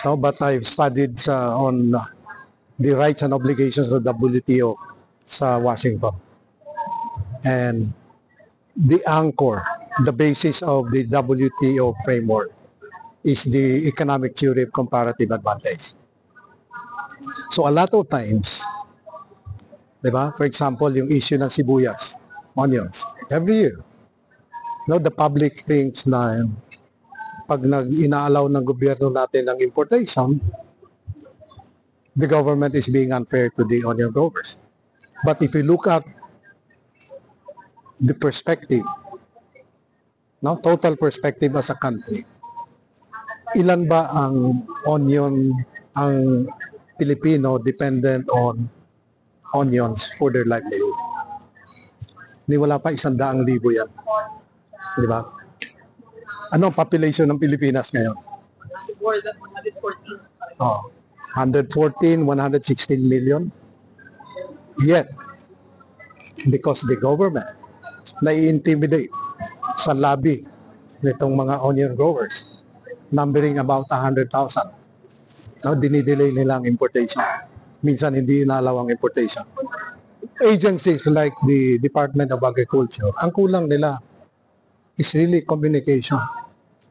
No, but I've studied on the rights and obligations of the WTO sa Washington. And the anchor, the basis of the WTO framework is the economic theory of comparative advantage. So a lot of times, di ba? For example, yung issue ng sibuyas, onions, every year. No, the public thinks na pag inaalaw ng gobyerno natin ng importation, the government is being unfair to the onion growers. But if you look at the perspective, no, total perspective as a country, ilan ba ang onion, ang Pilipino dependent on onions for their livelihood? Hindi, wala pa 100,000 yan. Di ba? Ano ang population ng Pilipinas ngayon? More than 114. Oh, 114, 116 million. Yet, because the government nai-intimidate sa lobby nitong mga onion growers, numbering about 100,000. No, dinidelay nila ang importation. Minsan hindi inaalaw ang importation. Agencies like the Department of Agriculture, ang kulang nila is really communication.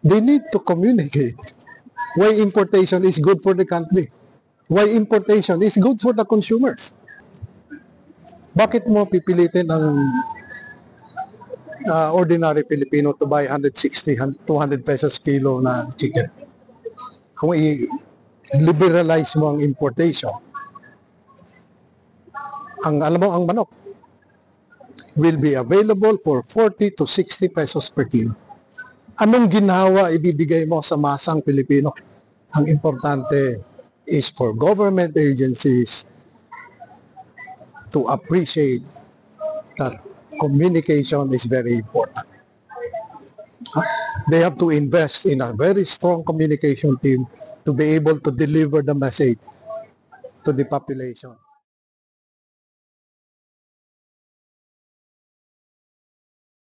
They need to communicate why importation is good for the country. Why importation is good for the consumers. Bakit mo pipilitin ang ordinary Filipino to buy 160, 200 pesos kilo na chicken? Kung i-liberalize mo ang importation, alam mo, ang manok will be available for 40 to 60 pesos per kilo. Anong ginawa ibibigay mo sa masang Pilipino? Ang importante is for government agencies to appreciate that communication is very important. They have to invest in a very strong communication team to be able to deliver the message to the population.